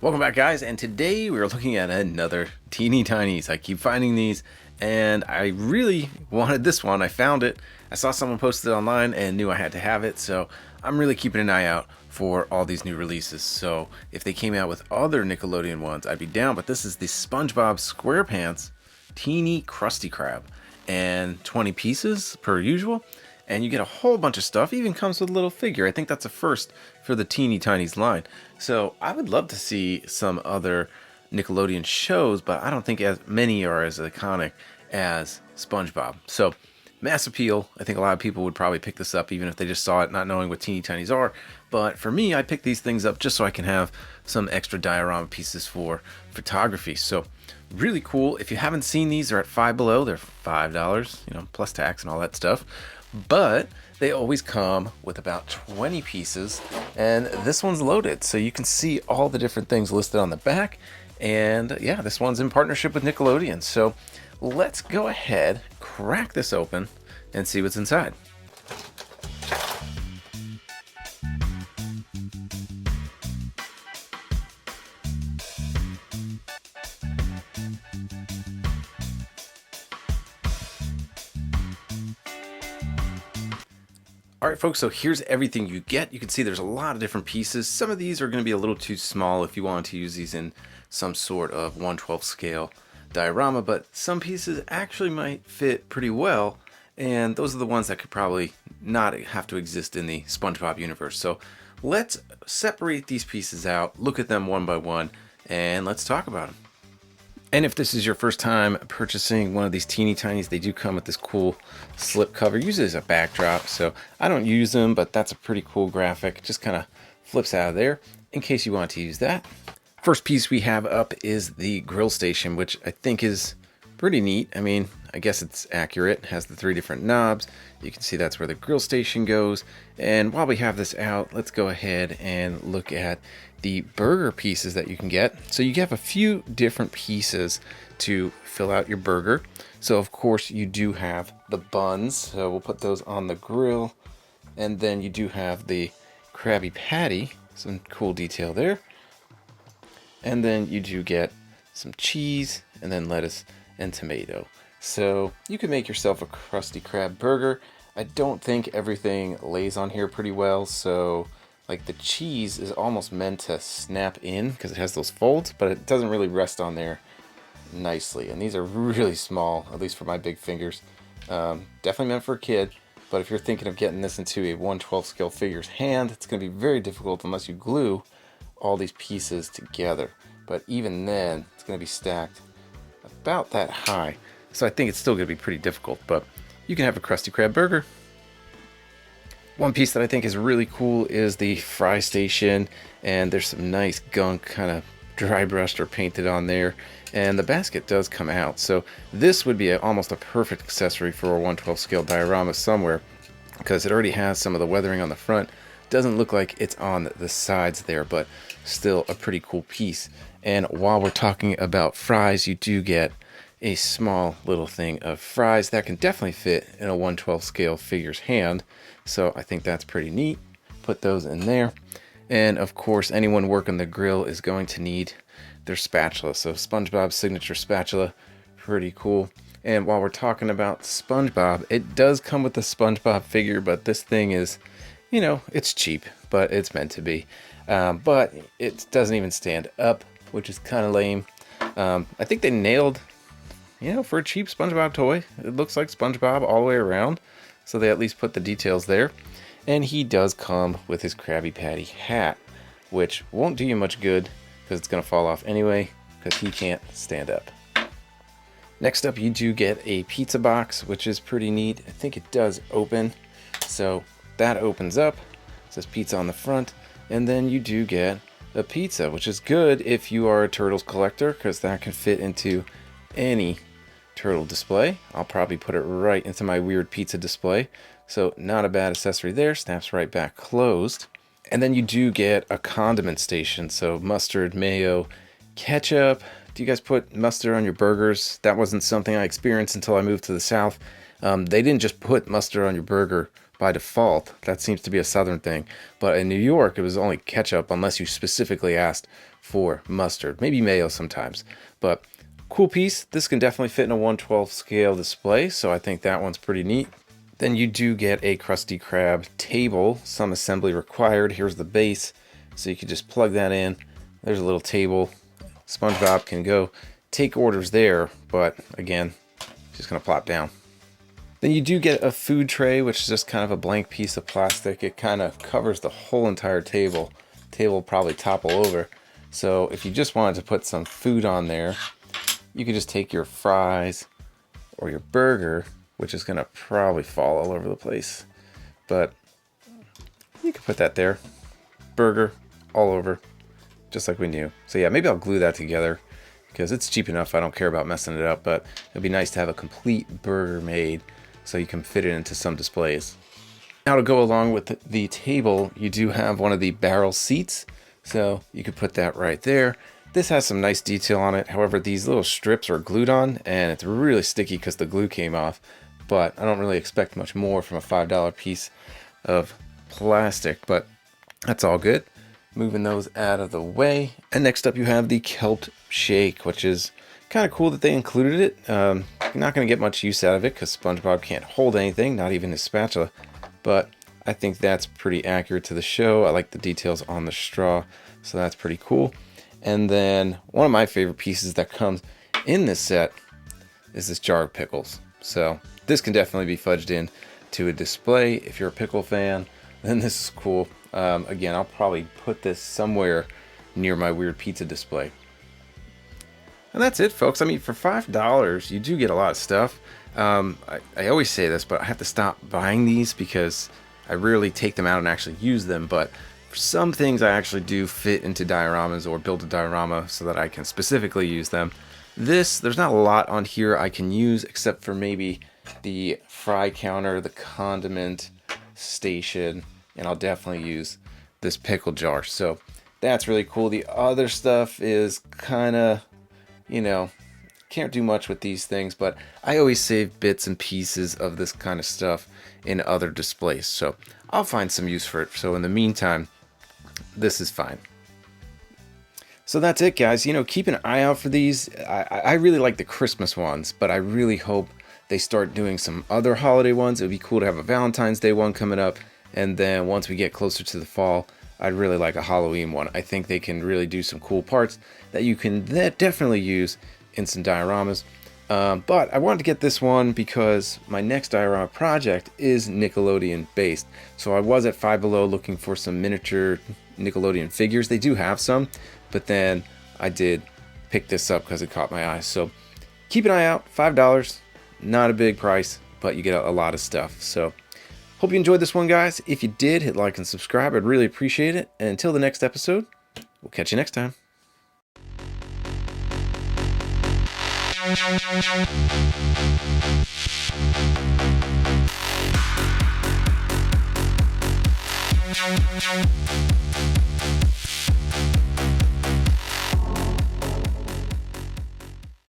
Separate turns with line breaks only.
Welcome back, guys, and today we're looking at another Teeny Tinies. I keep finding these, and I really wanted this one. I found it. I saw someone posted it online and knew I had to have it, so I'm really keeping an eye out for all these new releases. So if they came out with other Nickelodeon ones, I'd be down, but this is the SpongeBob SquarePants Teeny Krusty Krab, and 20 pieces per usual. And you get a whole bunch of stuff. Even comes with a little figure. I think that's a first for the Teeny Tinies line. So I would love to see some other Nickelodeon shows, but I don't think as many are as iconic as SpongeBob. So mass appeal. I think a lot of people would probably pick this up even if they just saw it not knowing what Teeny Tinies are. But for me, I pick these things up just so I can have some extra diorama pieces for photography. So really cool. If you haven't seen these, they're at Five Below. They're $5, plus tax and all that stuff. But they always come with about 20 pieces, and this one's loaded, so you can see all the different things listed on the back. And yeah, this one's in partnership with Nickelodeon, so let's go ahead, crack this open and see what's inside. Alright folks, so here's everything you get. You can see there's a lot of different pieces. Some of these are going to be a little too small if you want to use these in some sort of 1/12 scale diorama, but some pieces actually might fit pretty well, and those are the ones that could probably not have to exist in the SpongeBob universe. So let's separate these pieces out, look at them one by one, and let's talk about them. And if this is your first time purchasing one of these Teeny Tinies, they do come with this cool slip cover, usually as a backdrop. So I don't use them, but that's a pretty cool graphic. Just kind of flips out of there in case you want to use that. First piece we have up is the grill station, which I think is pretty neat. I mean, I guess it's accurate. It has the 3 different knobs. You can see that's where the grill station goes. And while we have this out, let's go ahead and look at the burger pieces that you can get. So you have a few different pieces to fill out your burger. So of course you do have the buns. So we'll put those on the grill. And then you do have the Krabby Patty. Some cool detail there. And then you do get some cheese and then lettuce and tomato. So you can make yourself a Krusty Krab burger. I don't think everything lays on here pretty well, so like the cheese is almost meant to snap in because it has those folds, but it doesn't really rest on there nicely. And these are really small, at least for my big fingers. Definitely meant for a kid, but if you're thinking of getting this into a 1/12 scale figure's hand, it's going to be very difficult unless you glue all these pieces together. But even then, it's going to be stacked about that high. So I think it's still going to be pretty difficult, but you can have a Krusty Krab burger. One piece that I think is really cool is the fry station, and there's some nice gunk kind of dry brushed or painted on there, and the basket does come out. So this would be almost a perfect accessory for a 1/12 scale diorama somewhere, because it already has some of the weathering on the front. Doesn't look like it's on the sides there, but still a pretty cool piece. And while we're talking about fries, you do get a small little thing of fries that can definitely fit in a 1/12 scale figure's hand. So I think that's pretty neat. Put those in there. And of course, anyone working the grill is going to need their spatula. So SpongeBob's signature spatula, pretty cool. And while we're talking about SpongeBob, it does come with the SpongeBob figure, but this thing is, it's cheap, but it's meant to be. But it doesn't even stand up, which is kind of lame. I think they nailed, for a cheap SpongeBob toy, it looks like SpongeBob all the way around. So they at least put the details there. And he does come with his Krabby Patty hat, which won't do you much good because it's going to fall off anyway because he can't stand up. Next up, you do get a pizza box, which is pretty neat. I think it does open. So that opens up. It says pizza on the front. And then you do get a pizza, which is good if you are a Turtles collector because that can fit into any turtle display. I'll probably put it right into my weird pizza display. So not a bad accessory there. Snaps right back closed. And then you do get a condiment station. So mustard, mayo, ketchup. Do you guys put mustard on your burgers? That wasn't something I experienced until I moved to the South. They didn't just put mustard on your burger by default. That seems to be a southern thing. But in New York, it was only ketchup unless you specifically asked for mustard. Maybe mayo sometimes. But cool piece. This can definitely fit in a 1/12 scale display, so I think that one's pretty neat. Then you do get a Krusty Krab table, some assembly required. Here's the base, so you can just plug that in. There's a little table. SpongeBob can go take orders there, but again, just gonna plop down. Then you do get a food tray, which is just kind of a blank piece of plastic. It kind of covers the whole entire table. Table will probably topple over. So if you just wanted to put some food on there, you could just take your fries or your burger, which is gonna probably fall all over the place, but you could put that there. Burger all over, just like we knew. So yeah, maybe I'll glue that together because it's cheap enough. I don't care about messing it up, but it'd be nice to have a complete burger made so you can fit it into some displays. Now to go along with the table, you do have one of the barrel seats, so you could put that right there. This has some nice detail on it. However, these little strips are glued on and it's really sticky because the glue came off, but I don't really expect much more from a $5 piece of plastic, but that's all good. Moving those out of the way. And next up you have the kelp shake, which is kind of cool that they included it. You're not going to get much use out of it because SpongeBob can't hold anything, not even his spatula, but I think that's pretty accurate to the show. I like the details on the straw, so that's pretty cool. And then one of my favorite pieces that comes in this set is this jar of pickles. So this can definitely be fudged in to a display. If you're a pickle fan, then this is cool. Again, I'll probably put this somewhere near my weird pizza display. And that's it, folks. I mean, for $5, you do get a lot of stuff. I always say this, but I have to stop buying these because I rarely take them out and actually use them. But for some things, I actually do fit into dioramas or build a diorama so that I can specifically use them. There's not a lot on here I can use except for maybe the fry counter, the condiment station, and I'll definitely use this pickle jar. So that's really cool. The other stuff is kind of, you know, can't do much with these things, but I always save bits and pieces of this kind of stuff in other displays, so I'll find some use for it. So in the meantime, this is fine. So that's it, guys. You know, keep an eye out for these. I really like the Christmas ones, but I really hope they start doing some other holiday ones. It would be cool to have a Valentine's Day one coming up, and then once we get closer to the fall, I'd really like a Halloween one. I think they can really do some cool parts that you can definitely use in some dioramas. But I wanted to get this one because my next diorama project is Nickelodeon based. So I was at Five Below looking for some miniature Nickelodeon figures. They do have some, but then I did pick this up because it caught my eye. So keep an eye out. $5, not a big price, but you get a lot of stuff. So hope you enjoyed this one, guys. If you did, hit like and subscribe. I'd really appreciate it. And until the next episode, we'll catch you next time.